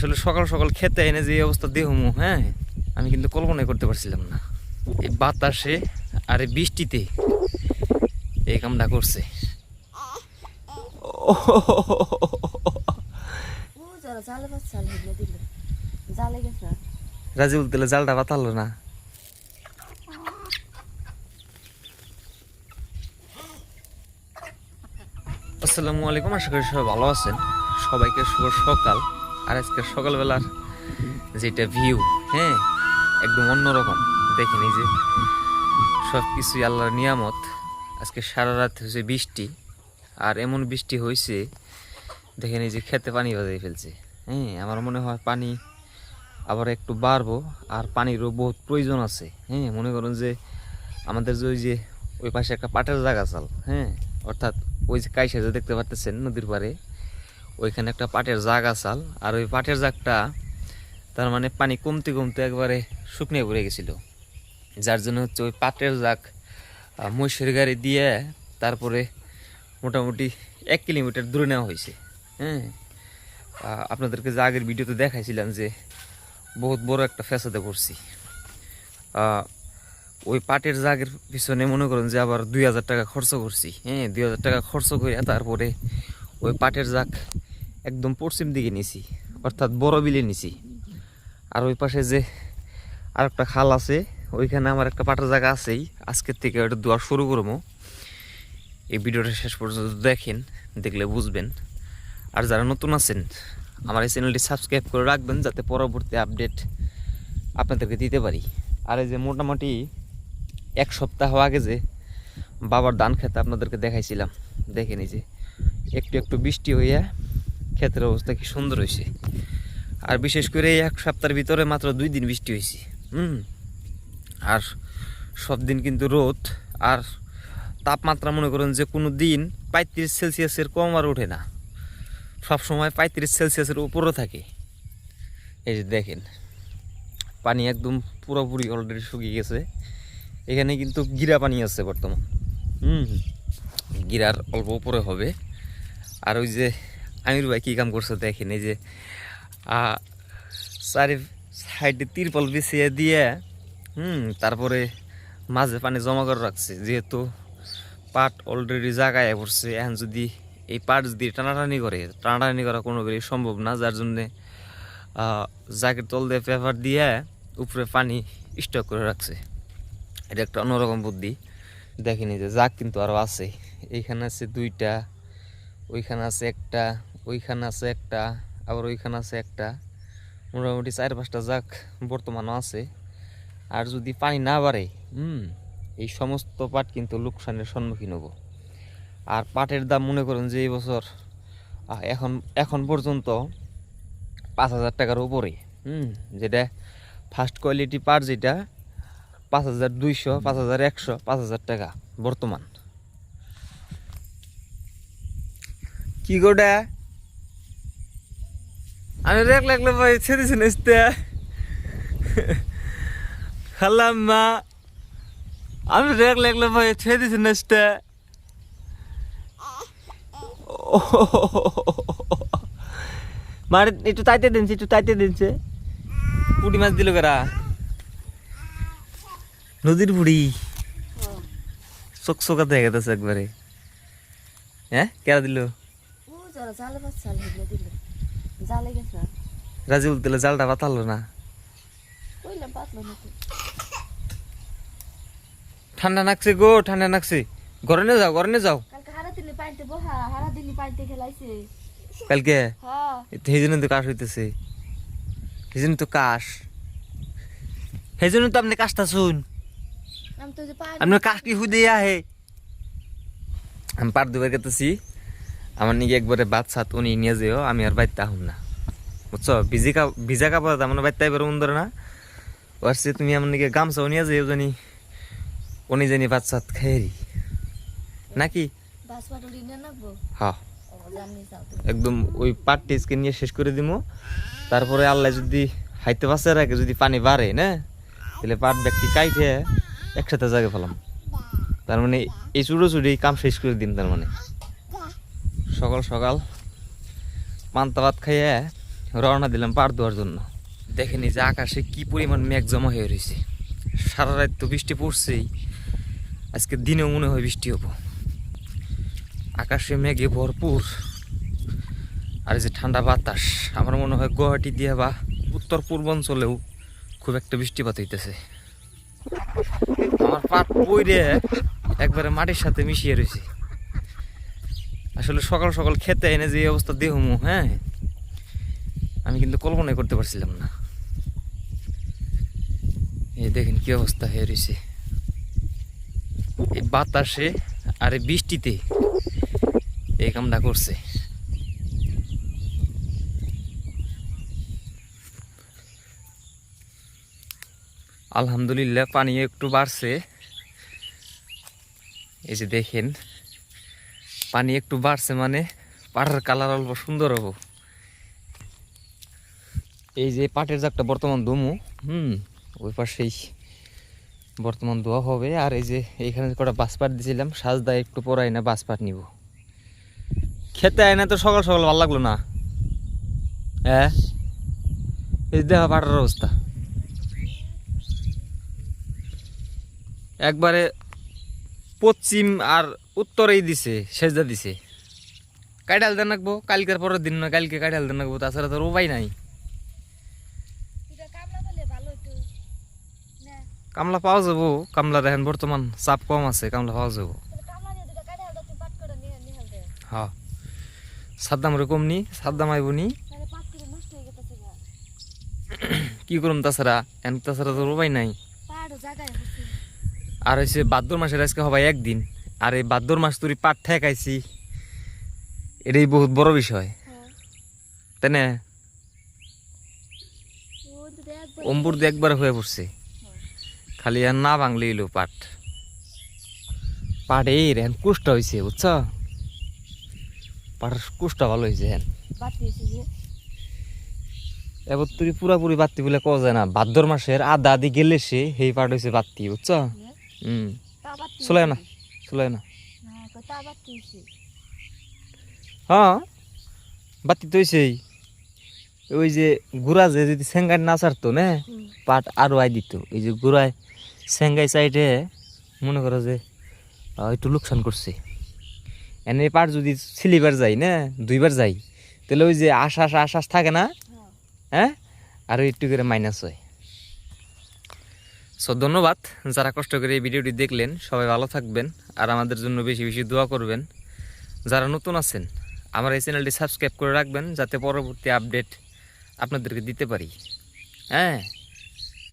আসলে সকাল সকাল খেতে এনে যে অবস্থা দেহমু, হ্যাঁ, আমি কিন্তু কল্পনাই করতে পারছিলাম না। এই বাতাসে আর এই বৃষ্টিতে এই কামটা করছে। রাজিউল তেলে জালটা বাতালো না। আসসালামু আলাইকুম, আশা করি সবাই ভালো আছেন। সবাইকে শুভ সকাল। আর আজকে সকালবেলার যেটা ভিউ, হ্যাঁ, একদম অন্যরকম। দেখেন এই যে সব কিছুই আল্লাহর নিয়ামত। আজকে সারা রাত হয়েছে বৃষ্টি, আর এমন বৃষ্টি হয়েছে দেখেন এই যে খেতে পানি বাজিয়ে ফেলছে। হ্যাঁ, আমার মনে হয় পানি আবার একটু বাড়বো, আর পানিরও বহুত প্রয়োজন আছে। হ্যাঁ, মনে করুন যে আমাদের যে ওই পাশে একটা পাটের জায়গা চাল, হ্যাঁ, অর্থাৎ ওই যে কাইসা যে দেখতে পারতেছেন নদীর পাড়ে, ওইখানে একটা পাটের জায়গা চাল। আর ওই পাটের জাগটা তার মানে পানি কমতে কমতে একবারে শুকনিয়ে পড়ে গেছিল, যার জন্য হচ্ছে ওই পাটের জাগ মহিষের গাড়ি দিয়ে তারপরে মোটামুটি 1 কিলোমিটার দূরে নেওয়া হয়েছে। হ্যাঁ, আপনাদেরকে যে আগের ভিডিওতে দেখাইছিলাম যে বহুত বড় একটা ফ্যাসাদে পড়ছি। ওই পাটের জাগের পিছনে মনে করেন যে আবার 2000 টাকা খরচ করছি। হ্যাঁ, 2000 টাকা খরচ করে তারপরে ওই পাটের জাগ একদম পশ্চিম দিকে নিছি, অর্থাৎ বড় বিলে নিছি। আর ওই পাশে যে আর একটা খাল আছে, ওইখানে আমার একটা পাটের জায়গা আছেই। আজকের থেকে ওটা দোয়া শুরু করবো। এই ভিডিওটা শেষ পর্যন্ত দেখেন, দেখলে বুঝবেন। আর যারা নতুন আছেন আমার এই চ্যানেলটি সাবস্ক্রাইব করে রাখবেন, যাতে পরবর্তী আপডেট আপনাদেরকে দিতে পারি। আর এই যে মোটামুটি 1 সপ্তাহ আগে যে বাবার ধান খেতে আপনাদেরকে দেখাইছিলাম, দেখেন এই যে একটু একটু বৃষ্টি হইয়া ক্ষেতের অবস্থা কি সুন্দর হয়েছে। আর বিশেষ করে এই 1 সপ্তাহের ভিতরে মাত্র 2 দিন বৃষ্টি হয়েছে। আর সব দিন কিন্তু রোদ, আর তাপমাত্রা মনে করেন যে কোনো দিন 35 সেলসিয়াসের কম আর ওঠে না, সবসময় 35 সেলসিয়াসের উপরও থাকে। এই যে দেখেন পানি একদম পুরোপুরি অলরেডি শুকিয়ে গেছে। এখানে কিন্তু গিরা পানি আছে বর্তমান। গিরার অল্প উপরে হবে। আর ওই যে আমির ভাই কী কাম করছে দেখেন, এই যে চারি সাইডে তিরপল বিছিয়ে দিয়ে তারপরে মাঝে পানি জমা করে রাখছে। যেহেতু পাট অলরেডি জায়গায় পড়ছে, এখন যদি এই পাট যদি টানাটানি করা কোনো বেশি সম্ভব না, যার জন্যে জাকের তল দিয়ে পেপার দিয়ে উপরে পানি স্টক করে রাখছে। এটা একটা অন্যরকম বুদ্ধি। দেখেনি যে জাগ কিন্তু আরও আছে। এইখানে আছে 2টা, ওইখানে আছে একটা, ওইখানে আছে একটা, আবার ওইখানে আছে একটা। মোটামুটি 4-5টা জাগ বর্তমানও আছে। আর যদি পানি না বাড়ে এই সমস্ত পাট কিন্তু লোকসানের সম্মুখীন হব। আর পাটের দাম মনে করেন যে এই বছর এখন পর্যন্ত 5000 টাকার উপরে। যেটা ফার্স্ট কোয়ালিটি পাট, যেটা 5200, 5100, 5000 টাকা বর্তমান। কি গোটা আমি লাগলে ভাই ছেড়েছি নেস্তে খালাম মা, আমি লাগলে ভাই ছেড়েছি নেস্তে। মারে একটু তাইতে দিনছে পুটি মাছ দিল কারা, নদীর পুড়ি চকচকা দেখা গেছে একবারে। হ্যাঁ, কেরা দিল? রাজিউল তেলে জালটা বাতালো না। ঠান্ডা নাকছে গো, ঠান্ডা নাকছে। ঘরে নিয়ে যাও। কালকে সেই জন্য তো কাশ হইতেছে, সেই জন্য তো আপনি কাশটা শুন। আপনার কাশ কি হুদে আহে? আমি পার দুবার গেতেছি, আমার নিকে একবারে বাদ সাত উনি নিয়ে যেও, আমি আর বাইতে আহুম না, বুঝছো? ভিজা কাপড় আমার বাইতে এবার উন্দর না ওরছে। তুমি আমার নিকে গামছাও নিয়ে যেও, জানি উনি জানি বাদ সাত খেয়েরি নাকি। হ্যাঁ, একদম ওই পাট টেস্টকে নিয়ে শেষ করে দিব। তারপরে আল্লাহ যদি হাইতে বাঁচার আগে যদি পানি বাড়ে না, তাহলে পাট ব্যাগটি কাইটে একসাথে জাগে ফেলাম। তার মানে এই চুড়ি কাম শেষ করে দিন। তার মানে সকাল সকাল পান্তা ভাত খাইয়ে রওনা দিলাম পার দেওয়ার জন্য। দেখেনি যে আকাশে কি পরিমাণ মেঘ জমা হয়ে রয়েছে। সারা রাত তো বৃষ্টি পড়ছেই, আজকে দিনেও মনে হয় বৃষ্টি হবো। আকাশে মেঘে ভরপুর, আর এই যে ঠান্ডা বাতাস। আমার মনে হয় গুয়াহাটি দিয়ে বা উত্তর পূর্বাঞ্চলেও খুব একটা বৃষ্টিপাত হইতেছে। আমার পাট পইরে একবারে মাটির সাথে মিশিয়ে রয়েছে। আসলে সকাল সকাল খেতে এনে যে অবস্থা দেহমু, হ্যাঁ, আমি কিন্তু কল্পনাই করতে পারছিলাম না। এই দেখেন কি অবস্থা হয়ে রয়েছে এই বাতাসে আর এই বৃষ্টিতে, এই কামটা করছে। আলহামদুলিল্লাহ পানি একটু বাড়ছে। এই যে দেখেন পানি একটু বাড়ছে মানে পাটের কালার অল্প সুন্দর হবো। এই যে পাটের জাগটা বর্তমান দমু, ওই পাশেই বর্তমান দোয়া হবে। আর এই যে এইখানে কটা বাঁশপাট দিয়েছিলাম, সাজদা একটু পরাই না বাঁশপাট নিব। খেতে আয় না তো সকাল সকাল ভালো লাগলো না। হ্যাঁ, এই দেখা পাটের অবস্থা একবারে পশ্চিম আর উত্তরেই দিছে, সেজদা দিছে। কাইডাল দেন রাখবো কালকের পরের দিন, না কালকে কাইডাল দেন রাখবো, তাছাড়া তো উপায় নাই। কামলা পাওয়া যাবো, কামলা দেখেন বর্তমান চাপ কম আছে, কামলা পাওয়া যাবো। হ্যাঁ, সাদ্দাম রকম নি, সাদ্দাম আইব নি, কি করুন তাছাড়া, তাছাড়া তো উপায় নাই। আর হচ্ছে ভাদ্র মাসের আজকে হবাই একদিন, আর এই ভাদ্র মাস তুই পাট ঠেকাইছি, এটাই বহুত বড় বিষয়, তাই না? অম্বুর দিয়ে একবার হয়ে পড়ছে, খালি আর না ভাঙলে এলো পাট। পাট এই রেন কুষ্টা হয়েছে, বুঝছ, পাটের কুষ্টা ভালো হয়েছে। হ্যাঁ, এবার তুই পুরাপুরি বাত্তি বলে কওয়া যায় না। ভাদ্র মাসের আধা আধি গেলে সে সেই পাট হয়েছে বাত্তি, বুঝছ। চলে না, চলে না। হ্যাঁ, বাতি তো হয়েছেই। ওই যে গুড়া যে যদি সেঙ্গাই না ছাড়তো না, পাট আরো আই দিত। এই যে গুড়ায় সেঙ্গাই সাইডে মনে করো যে একটু লোকসান করছে। এনে পাট যদি ছিলিবার যাই না, দুইবার যাই, তাহলে ওই যে আশ্বাস আশ্বাস থাকে না, হ্যাঁ, আরো একটু করে মাইনাস হয়। সো ধন্যবাদ যারা কষ্ট করে এই ভিডিওটি দেখলেন। সবাই ভালো থাকবেন আর আমাদের জন্য বেশি বেশি দোয়া করবেন। যারা নতুন আছেন আমার এই চ্যানেলটি সাবস্ক্রাইব করে রাখবেন, যাতে পরবর্তী আপডেট আপনাদেরকে দিতে পারি। হ্যাঁ।